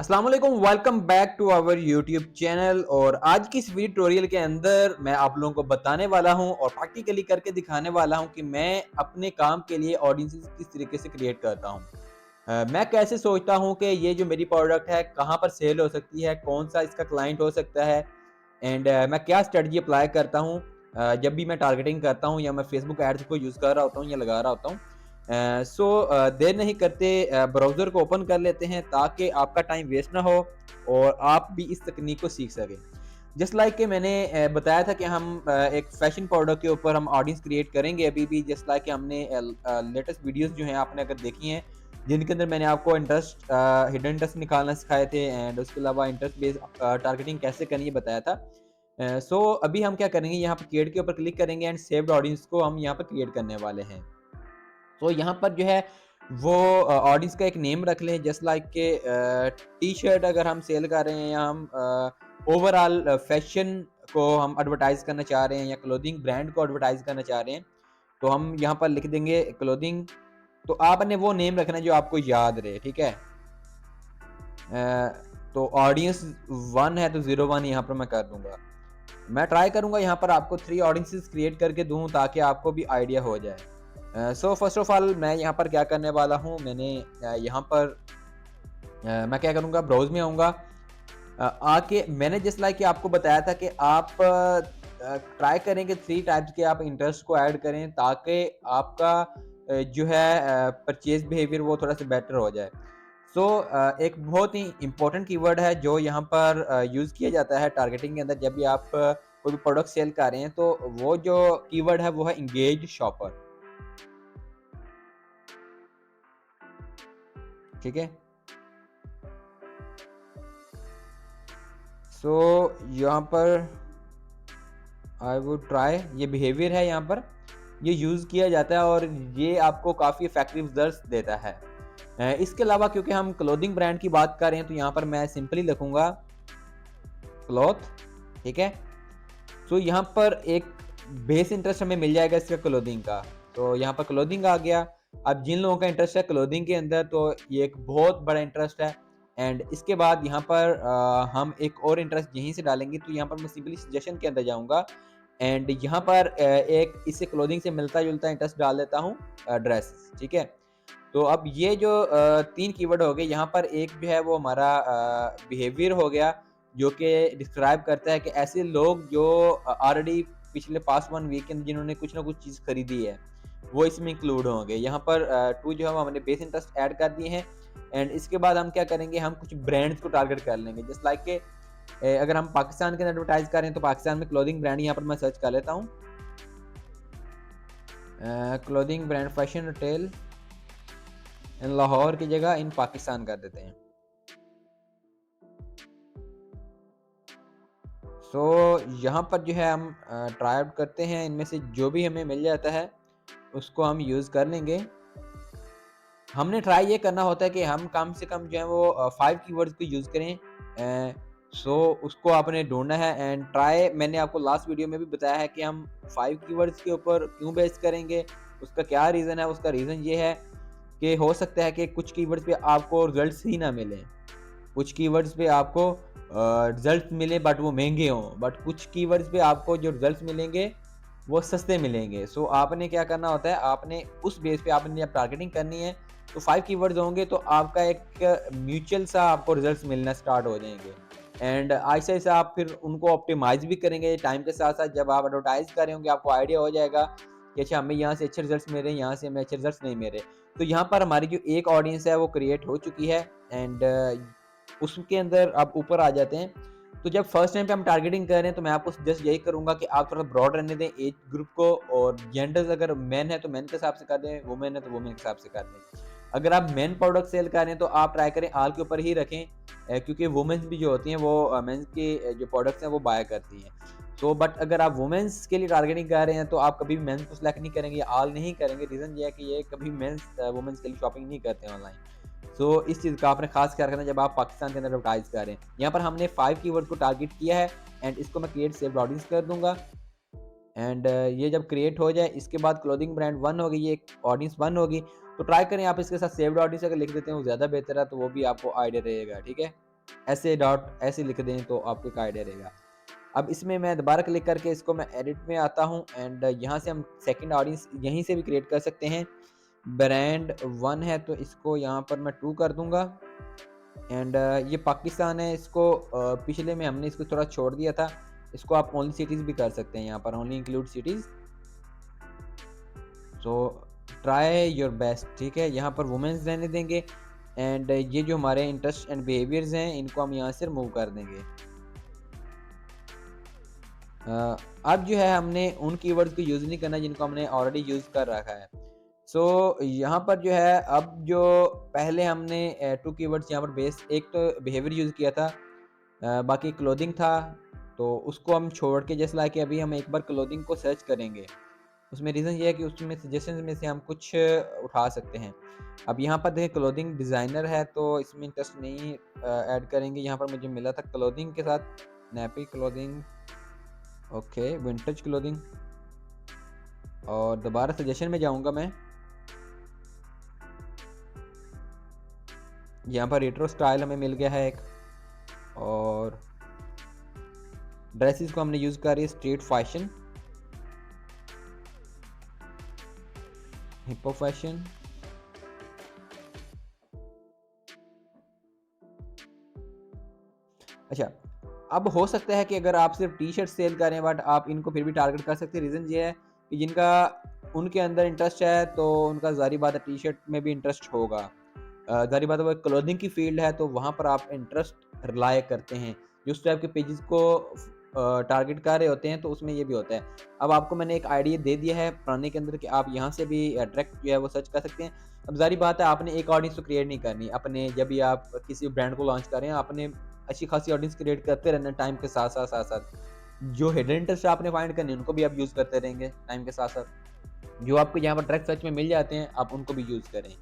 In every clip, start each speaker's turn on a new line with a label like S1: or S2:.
S1: अस्सलाम वालेकुम, welcome back to our YouTube channel. और आज की इस वीडियो ट्यूटोरियल के अंदर मैं आप लोगों को बताने वाला हूं और प्रैक्टिकली करके दिखाने वाला हूं कि मैं अपने काम के लिए ऑडियंसेस किस तरीके से क्रिएट करता हूं। मैं कैसे सोचता हूं कि ये जो मेरी प्रोडक्ट है कहां पर सेल हो सकती है, कौन सा इसका क्लाइंट हो सकता है एंड मैं क्या स्ट्रेटजी अप्लाई करता हूं जब भी मैं टारगेटिंग करता हूं या मैं फेसबुक एड्स को यूज़ कर रहा होता हूं या लगा रहा होता हूं। देर नहीं करते, ब्राउज़र को ओपन कर लेते हैं ताकि आपका टाइम वेस्ट ना हो और आप भी इस तकनीक को सीख सकें। जस्ट लाइक कि मैंने बताया था कि हम एक फैशन प्रोडक्ट के ऊपर हम ऑडियंस क्रिएट करेंगे अभी भी। जस्ट लाइक कि हमने लेटेस्ट वीडियोस जो हैं आपने अगर देखी हैं, जिनके अंदर मैंने आपको इंटरेस्ट हिडन इंटरेस्ट निकालना सिखाए थे एंड उसके अलावा इंटरेस्ट बेस्ड टारगेटिंग कैसे करनी है बताया था। अभी हम क्या करेंगे, यहाँ पर क्रिएट के ऊपर क्लिक करेंगे एंड सेव्ड ऑडियंस को हम यहाँ पर क्रिएट करने वाले हैं। तो यहाँ पर जो है वो ऑडियंस का एक नेम रख लें, जस्ट लाइक के टी शर्ट अगर हम सेल कर रहे हैं या हम ओवरऑल फैशन को हम एडवर्टाइज करना चाह रहे हैं या क्लोथिंग ब्रांड को एडवर्टाइज करना चाह रहे हैं, तो हम यहाँ पर लिख देंगे क्लोथिंग। तो आपने वो नेम रखना है जो आपको याद रहे, ठीक है। तो ऑडियंस 1 है तो 01 यहाँ पर मैं कर दूंगा। मैं ट्राई करूंगा यहाँ पर आपको 3 ऑडियंसेस क्रिएट करके दूं ताकि आपको भी आइडिया हो जाए। सो फर्स्ट ऑफ ऑल मैं यहाँ पर क्या करने वाला हूँ, मैंने यहाँ पर मैं क्या करूँगा, ब्राउज़ में आऊँगा। आके मैंने जस्ट लाइक कि आपको बताया था कि आप ट्राई करें कि 3 टाइप्स के आप इंटरेस्ट को ऐड करें ताकि आपका जो है परचेज़ बिहेवियर वो थोड़ा-सा बेटर हो जाए। एक बहुत ही इम्पोर्टेंट कीवर्ड है जो यहाँ पर यूज़ किया जाता है टारगेटिंग के अंदर जब भी आप कोई भी प्रोडक्ट सेल कर रहे हैं, तो वो जो कीवर्ड है वो है एंगेज शॉपर, ठीक है? यहाँ पर आई वुड ट्राई, ये बिहेवियर है यहाँ पर, ये यूज़ किया जाता है और ये आपको काफ़ी इफ़ेक्टिव रिज़ल्ट्स देता है। इसके अलावा क्योंकि हम क्लोथिंग ब्रांड की बात कर रहे हैं तो यहाँ पर मैं सिंपली लिखूँगा क्लॉथ, ठीक है? यहाँ पर एक बेस इंटरेस्ट हमें मिल जाएगा इसका क्लोथिंग का। तो यहाँ पर क्लोथिंग आ गया। अब जिन लोगों का इंटरेस्ट है क्लोथिंग के अंदर, तो ये एक बहुत बड़ा इंटरेस्ट है। एंड इसके बाद यहाँ पर हम एक और इंटरेस्ट यहीं से डालेंगे, तो यहाँ पर मैं सिंपली सजेशन के अंदर जाऊँगा एंड यहाँ पर एक इससे क्लोथिंग से मिलता-जुलता इंटरेस्ट डाल देता हूँ, ड्रेसेस, ठीक है? तो अब ये जो 3 कीवर्ड हो गए, यहाँ पर एक जो है वो हमारा बिहेवियर हो गया, जो कि डिस्क्राइब करता है कि ऐसे लोग जो ऑलरेडी पिछले पास्ट 1 वीक के अंदर जिन्होंने कुछ ना कुछ चीज़ खरीदी है, वो इसमें इंक्लूड होंगे। यहाँ पर 2 जो है वो हमने बेस इंटरेस्ट ऐड कर दिए हैं एंड इसके बाद हम क्या करेंगे, हम कुछ ब्रांड्स को टारगेट कर लेंगे। जस्ट लाइक के अगर हम पाकिस्तान के अंदर एडवर्टाइज़ कर रहे हैं, तो पाकिस्तान में क्लोथिंग ब्रांड यहाँ पर मैं सर्च कर लेता हूँ। क्लोथिंग ब्रांड फैशन रिटेल इन लाहौर की जगह इन पाकिस्तान कर देते हैं। यहाँ पर जो है हम ट्राई आउट करते हैं, इनमें से जो भी हमें मिल जाता है उसको हम यूज़ कर लेंगे। हमने ट्राई ये करना होता है कि हम कम से कम जो है वो 5 कीवर्ड्स को यूज़ करें। उसको आपने ढूँढना है एंड ट्राई, मैंने आपको लास्ट वीडियो में भी बताया है कि हम 5 कीवर्ड्स के ऊपर क्यों बेस करेंगे, उसका क्या रीज़न है। उसका रीज़न ये है कि हो सकता है कि कुछ कीवर्ड्स पे आपको रिज़ल्ट्स ही ना मिलें। कुछ कीवर्ड्स पे आपको रिज़ल्ट्स मिले बट वो महँगे हों, बट कुछ कीवर्ड्स पे आपको जो रिज़ल्ट्स मिलेंगे वो सस्ते मिलेंगे। आपने क्या करना होता है, आपने उस बेस पे आपने जब टारगेटिंग करनी है, तो 5 कीवर्ड्स होंगे तो आपका एक म्यूचुअल सा आपको रिज़ल्ट्स मिलना स्टार्ट हो जाएँगे एंड आहिस्ता-आहिस्ता आप फिर उनको ऑप्टिमाइज़ भी करेंगे टाइम के साथ-साथ। जब आप एडवर्टाइज़ कर रहे होंगे आपको आइडिया हो जाएगा कि अच्छा हमें यहाँ से अच्छे रिज़ल्ट्स मिल रहे हैं, यहाँ से हमें अच्छे रिज़ल्ट्स नहीं मिल रहे। तो यहाँ पर हमारी जो एक ऑडियंस है वो क्रिएट हो चुकी है एंड उसके अंदर आप ऊपर आ जाते हैं। तो जब फर्स्ट टाइम पे हम टारगेटिंग कर रहे हैं, तो मैं आपको सजेस्ट यही करूँगा कि आप थोड़ा ब्रॉड रहने दें एज ग्रुप को, और जेंडर्स अगर मेन है तो मेन के हिसाब से कर दें, वुमेन है तो वुमेन के हिसाब से कर दें। अगर आप मेन प्रोडक्ट सेल कर रहे हैं तो आप ट्राई करें ऑल के ऊपर ही रखें, क्योंकि वुमेन्स भी जो होती हैं वो मेंस के जो प्रोडक्ट्स हैं वो बाय करती हैं। बट अगर आप वुमेन्स के लिए टारगेटिंग कर रहे हैं तो आप कभी मेंस को सिलेक्ट नहीं करेंगे या ऑल नहीं करेंगे। रीज़न ये है कि ये कभी मेंस वुमेन्स के लिए शॉपिंग नहीं करते हैं ऑनलाइन। इस चीज़ का आपने खास ख्याल रखना जब आप पाकिस्तान के अंदर एडवर्टाइज़ कर रहे हैं। यहाँ पर हमने 5 कीवर्ड को टारगेट किया है एंड इसको मैं क्रिएट सेव्ड ऑडियंस कर दूँगा एंड ये जब क्रिएट हो जाए, इसके बाद क्लोथिंग ब्रांड 1 होगी, ये एक ऑडियंस 1 होगी। तो ट्राई करें आप इसके साथ सेव्ड ऑडियंस अगर लिख देते हैं वो ज़्यादा बेहतर है, तो वो भी आपको आइडिया रहेगा, ठीक है? ऐसे डॉट ऐसे लिख दें तो आपको एक आइडिया रहेगा। अब इसमें मैं दोबारा क्लिक करके इसको मैं एडिट में आता हूँ एंड यहाँ से हम सेकंड ऑडियंस यहीं से भी क्रिएट कर सकते हैं। ब्रांड 1 है तो इसको यहाँ पर मैं 2 कर दूँगा एंड ये पाकिस्तान है, इसको पिछले में हमने इसको थोड़ा छोड़ दिया था। इसको आप ओनली सिटीज़ भी कर सकते हैं यहाँ पर, only include cities. So try your best, ठीक है। यहाँ पर वुमेन्स रहने देंगे एंड ये जो हमारे इंटरेस्ट एंड बिहेवियर्स हैं इनको हम यहाँ से रिमूव कर देंगे। अब जो है हमने उन कीवर्ड्स को यूज़ नहीं करना जिनको हमने ऑलरेडी यूज़ कर रखा है। यहाँ पर जो है अब जो पहले हमने 2 कीवर्ड्स यहाँ पर बेस एक तो बिहेवियर यूज़ किया था, बाकी क्लोथिंग था, तो उसको हम छोड़ के जैसे लाइक अभी हम एक बार क्लोथिंग को सर्च करेंगे। उसमें रीज़न ये है कि उसमें सजेशंस में से हम कुछ उठा सकते हैं। अब यहाँ पर देखिए क्लोथिंग डिज़ाइनर है तो इसमें इंटरेस्ट नहीं ऐड करेंगे। यहाँ पर मुझे मिला था क्लोथिंग के साथ nappy clothing, okay, vintage clothing और दोबारा सजेशन में जाऊँगा मैं। यहाँ पर रेट्रो स्टाइल हमें मिल गया है एक और ड्रेसेस को हमने यूज़ करी है स्ट्रीट फैशन, हिपो फैशन। अच्छा, अब हो सकता है कि अगर आप सिर्फ टी शर्ट सेल करें बट आप इनको फिर भी टारगेट कर सकते हैं। रीज़न ये है कि जिनका उनके अंदर इंटरेस्ट है तो उनका ज़ाहिर बात है टी शर्ट में भी इंटरेस्ट होगा। ज़ाहिर बात है वो क्लोथिंग की फील्ड है तो वहाँ पर आप इंटरेस्ट रिलाय करते हैं। जिस टाइप के पेजेस को टारगेट कर रहे होते हैं तो उसमें ये भी होता है। अब आपको मैंने एक आइडिया दे दिया है पढ़ने के अंदर कि आप यहाँ से भी डायरेक्ट जो है वो सर्च कर सकते हैं। अब ज़ाहिर बात है आपने एक ऑडियंस तो क्रिएट नहीं करनी। अपने जब भी आप किसी ब्रांड को लॉन्च कर रहे हैं आपने अच्छी खासी ऑडियंस क्रिएट करते रहना टाइम के साथ-साथ। जो हिडन इंटरेस्ट आपने फाइंड करने हैं उनको भी आप यूज़ करते रहेंगे टाइम के साथ-साथ। जो आपको यहाँ पर डायरेक्ट सर्च में मिल जाते हैं आप उनको भी यूज़ करें।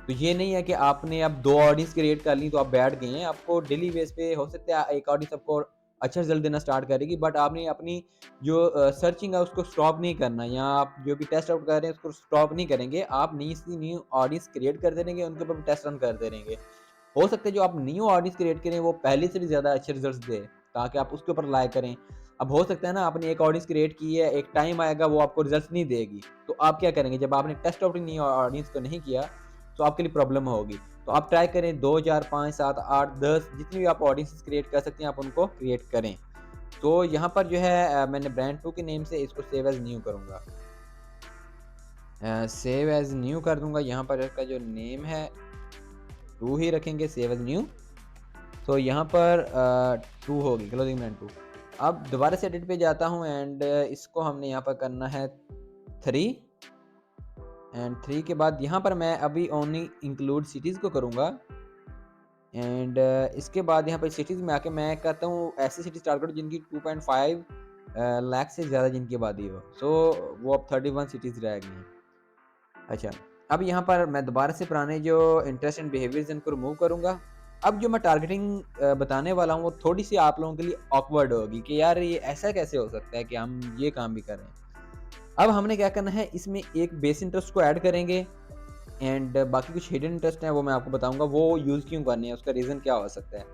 S1: तो ये नहीं है कि आपने अब 2 ऑडियंस क्रिएट कर ली तो आप बैठ गए हैं। आपको डेली बेस पे हो सकता है एक ऑडियंस आपको अच्छा रिज़ल्ट देना स्टार्ट करेगी बट आपने अपनी जो सर्चिंग है उसको स्टॉप नहीं करना या आप जो भी टेस्ट आउट कर रहे हैं उसको स्टॉप नहीं करेंगे। आप नई से न्यू ऑडियंस क्रिएट करते रहेंगे, उनके ऊपर टेस्ट रन करते रहेंगे। हो सकता है जो आप न्यू ऑडियंस क्रिएट करें वो पहले से भी ज़्यादा अच्छे रिज़ल्ट्स दे, ताकि आप उसके ऊपर रिलाय करें। अब हो सकता है ना आपने एक ऑडियंस क्रिएट की है, एक टाइम आएगा वो आपको रिज़ल्ट्स नहीं देगी, तो आप क्या करेंगे? जब आपने टेस्ट आउट न्यू ऑडियंस को नहीं किया, तो आपके लिए प्रॉब्लम होगी। तो आप ट्राई करें 2, 4, 5, 7, 8, 10 जितनी भी आप ऑडियंसेस क्रिएट कर सकते हैं आप उनको क्रिएट करें। तो यहाँ पर जो है मैंने ब्रांड 2 के नेम से इसको सेव एज़ न्यू करूँगा। सेव एज़ न्यू कर दूँगा, यहाँ पर इसका जो नेम है 2 ही रखेंगे, सेव एज़ न्यू। तो यहाँ पर 2 होगी क्लोथिंग ब्रांड 2। अब दोबारा से एडिट पे जाता हूँ एंड इसको हमने यहाँ पर करना है 3 एंड 3 के बाद यहाँ पर मैं अभी ओनली इंक्लूड सिटीज़ को करूँगा एंड इसके बाद यहाँ पर सिटीज़ में आके मैं कहता हूँ ऐसी सिटीज़ टारगेट जिनकी 2.5 लाख से ज़्यादा जिनकी आबादी हो। सो वो अब 31 सिटीज़ रह गई हैं। अच्छा, अब यहाँ पर मैं दोबारा से पुराने जो इंटरेस्ट एंड बिहेवियर्स इनको रिमूव करूँगा। अब जो मैं टारगेटिंग बताने वाला हूँ वो थोड़ी-सी आप लोगों के लिए ऑकवर्ड होगी कि यार ये ऐसा कैसे हो सकता है कि हम ये काम भी कर रहे हैं। अब हमने क्या करना है इसमें एक बेस इंटरेस्ट को ऐड करेंगे एंड बाकी कुछ हिडन इंटरेस्ट हैं वो मैं आपको बताऊँगा वो यूज़ क्यों करने हैं, उसका रीज़न क्या हो सकता है।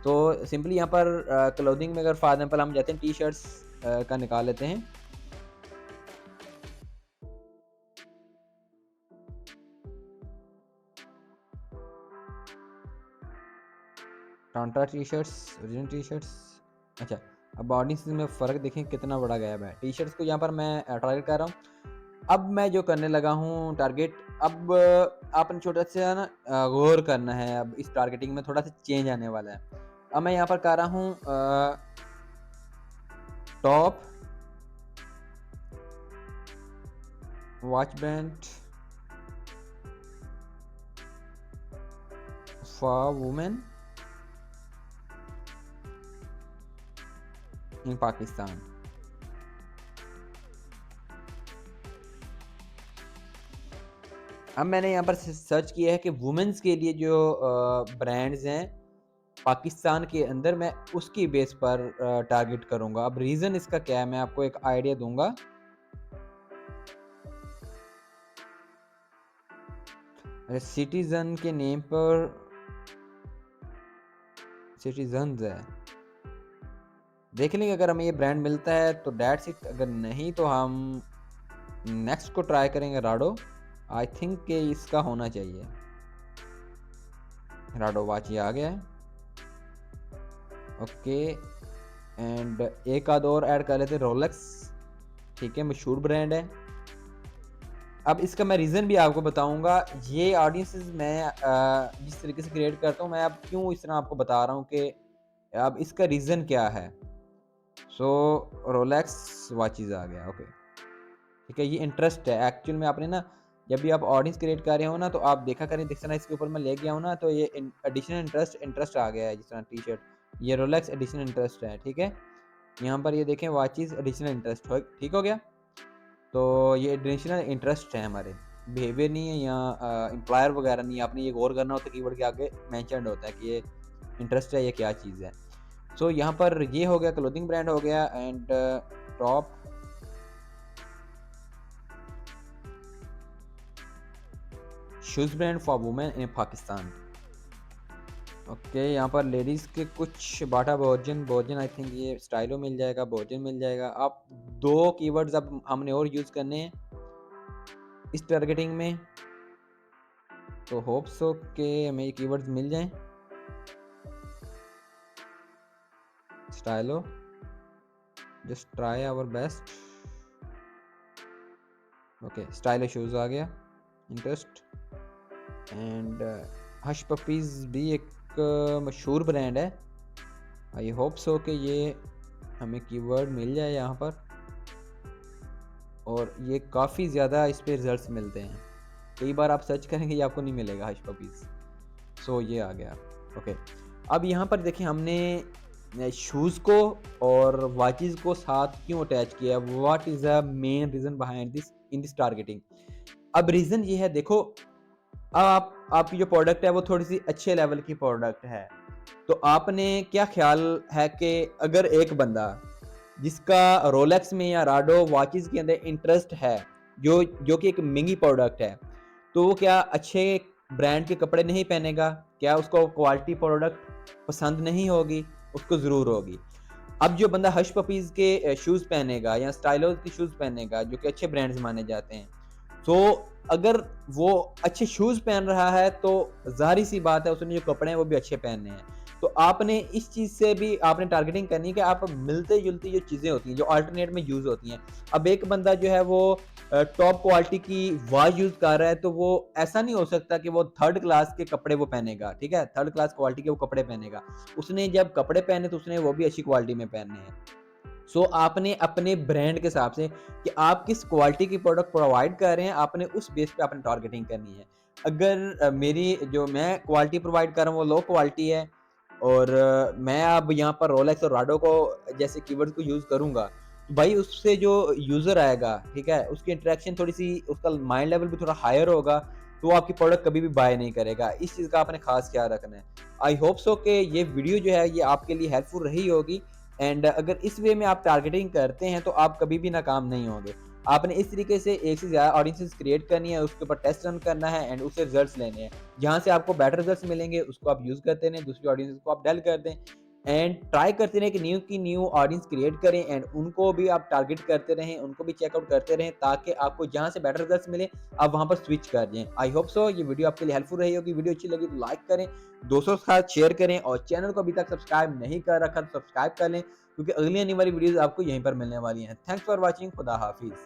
S1: तो सिंपली यहाँ पर क्लोथिंग में अगर फॉर एग्ज़ाम्पल हम जाते हैं टी-शर्ट्स का निकाल लेते हैं। टांटा टी-शर्ट्स, ओरिजिनल टी-शर्ट्स। अच्छा, अब ऑडियंस में फ़र्क देखें कितना बड़ा गैप है। टी-शर्ट्स को यहाँ पर मैं टारगेट कर रहा हूँ। अब मैं जो करने लगा हूँ टारगेट, अब आपने छोटा-सा ना गौर करना है, अब इस टारगेटिंग में थोड़ा-सा चेंज आने वाला है। अब मैं यहाँ पर कर रहा हूँ top, watch band for women in Pakistan. अब मैंने यहाँ पर सर्च किया है कि वुमेन्स के लिए जो ब्रांड्स हैं पाकिस्तान के अंदर, मैं उसकी बेस पर टारगेट करूँगा। अब रीज़न इसका क्या है मैं आपको एक आइडिया दूँगा। सिटीज़न के नेम पर सिटीजन्स है। देख लेंगे अगर हमें ये ब्रांड मिलता है तो दैट्स इट, अगर नहीं तो हम नेक्स्ट को ट्राई करेंगे राडो। आई थिंक कि इसका होना चाहिए। राडो वॉच ये आ गया है। ओके, एंड एक आध और ऐड कर लेते हैं, रोलेक्स। ठीक है, मशहूर ब्रांड है। अब इसका मैं रीज़न भी आपको बताऊंगा। ये ऑडियंसेस मैं जिस तरीके से क्रिएट करता हूँ, मैं अब क्यों इस तरह आपको बता रहा हूँ कि अब इसका रीज़न क्या है। सो रोलेक्स वॉचेज़ आ गया। ओके, ठीक है, ये इंटरेस्ट है एक्चुअल में। आपने ना जब भी आप ऑडियंस क्रिएट कर रहे हो ना, तो आप देखा करें, जिस तरह इसके ऊपर मैं ले गया हूँ ना, तो ये एडिशनल इंटरेस्ट आ गया है। जिस तरह टी शर्ट, ये रोलेक्स एडिशनल इंटरेस्ट है। ठीक है, यहाँ पर ये देखें, वॉचेज़ एडिशनल इंटरेस्ट हो, ठीक हो गया। तो ये एडिशनल इंटरेस्ट है हमारे, बिहेवियर नहीं है यहाँ, एम्प्लॉयर वगैरह नहीं है। आपने ये गौर करना होता है, कीवर्ड के आगे मेंशन्ड होता है कि ये इंटरेस्ट है, ये क्या चीज़ है। सो यहाँ पर ये हो गया, क्लोथिंग ब्रांड हो गया। And top shoes brand for women in Pakistan. Okay, यहाँ पर लेडीज़ के कुछ बाटा बोर्जन आई थिंक ये स्टाइलो मिल जाएगा, बोर्जन मिल जाएगा। आप दो कीवर्ड्स अब हमने और यूज़ करने हैं इस टारगेटिंग में, तो होप सो के हमें ये कीवर्ड्स मिल जाएं। Stylo, just try our best. Okay, Stylo shoes आ गया, इंटरेस्ट। एंड हश पपीज़ भी एक मशहूर ब्रांड है। आई होप सो कि ये हमें कीवर्ड मिल जाए यहाँ पर, और ये काफ़ी ज़्यादा इस पे रिजल्ट्स मिलते हैं। कई बार आप सर्च करेंगे, ये आपको नहीं मिलेगा हश पपीज़। सो ये आ गया। ओके, अब यहाँ पर देखिए, हमने शूज़ को और वॉचेज़ को साथ क्यों अटैच किया, what is the main reason behind this in this targeting. अब रीज़न ये है, देखो, अब आपकी जो प्रोडक्ट है वो थोड़ी-सी अच्छे लेवल की प्रोडक्ट है। तो आपने क्या ख़्याल है कि अगर एक बंदा जिसका रोलेक्स में या राडो वॉचेज़ के अंदर इंटरेस्ट है, जो कि एक महँगी प्रोडक्ट है, तो वो क्या अच्छे ब्रांड के कपड़े नहीं पहनेगा? क्या उसको क्वालिटी प्रोडक्ट पसंद नहीं होगी? उसको ज़रूर होगी। अब जो बंदा हश पपीज़ के शूज़ पहनेगा या स्टाइलोज़ के शूज़ पहनेगा, जो कि अच्छे ब्रांड्स माने जाते हैं, तो अगर वो अच्छे शूज़ पहन रहा है, तो ज़ाहिर-सी बात है उसने जो कपड़े हैं वो भी अच्छे पहनने हैं। तो आपने इस चीज़ से भी आपने टारगेटिंग करनी है कि आप मिलते-जुलती जो चीज़ें होती हैं, जो अल्टरनेट में यूज़ होती हैं। अब एक बंदा जो है वो टॉप क्वालिटी की वॉच यूज़ कर रहा है, तो वो ऐसा नहीं हो सकता कि वो थर्ड क्लास के कपड़े वो पहनेगा, ठीक है? थर्ड क्लास क्वालिटी के वो कपड़े पहनेगा। उसने जब कपड़े पहने तो उसने वो भी अच्छी क्वालिटी में पहनने हैं। सो आपने अपने ब्रांड के हिसाब से कि आप किस क्वालिटी की प्रोडक्ट प्रोवाइड कर रहे हैं, आपने उस बेस पे आपने टारगेटिंग करनी है। अगर मेरी जो मैं क्वालिटी प्रोवाइड कर रहा हूँ वो लो क्वालिटी है, और मैं अब यहाँ पर रोलेक्स और राडो को जैसे कीवर्ड्स को यूज़ करूँगा, तो भाई उससे जो यूज़र आएगा, ठीक है? उसकी इंटरेक्शन थोड़ी-सी, उसका माइंड लेवल भी थोड़ा हायर होगा, तो वो आपकी प्रोडक्ट कभी भी बाय नहीं करेगा। इस चीज़ का आपने ख़ास ख्याल रखना है। आई होप सो कि ये वीडियो जो है ये आपके लिए हेल्पफुल रही होगी। एंड अगर इस वे में आप टारगेटिंग करते हैं, तो आप कभी भी नाकाम नहीं होंगे। आपने इस तरीके से एक से ज़्यादा ऑडियंसेस क्रिएट करनी है, उसके ऊपर टेस्ट रन करना है एंड उससे रिजल्ट्स लेने हैं। जहाँ से आपको बेटर रिजल्ट्स मिलेंगे, उसको आप यूज़ करते रहें, दूसरी ऑडियंसेस को आप डल कर दें एंड ट्राई करते रहें कि न्यू की न्यू ऑडियंस क्रिएट करें एंड उनको भी आप टारगेट करते रहें, उनको भी चेकआउट करते रहें, ताकि आपको जहाँ से बेटर रिजल्ट्स मिले, आप वहाँ पर स्विच कर दें। आई होप सो ये वीडियो आपके लिए हेल्पफुल रही होगी। वीडियो अच्छी लगी तो लाइक करें, दोस्तों के साथ शेयर करें, और चैनल को अभी तक सब्सक्राइब नहीं कर रखा तो सब्सक्राइब कर लें, क्योंकि अगली आने वाली वीडियोज़ आपको यहीं पर मिलने वाली हैं। Thanks for watching. खुदा हाफिज़।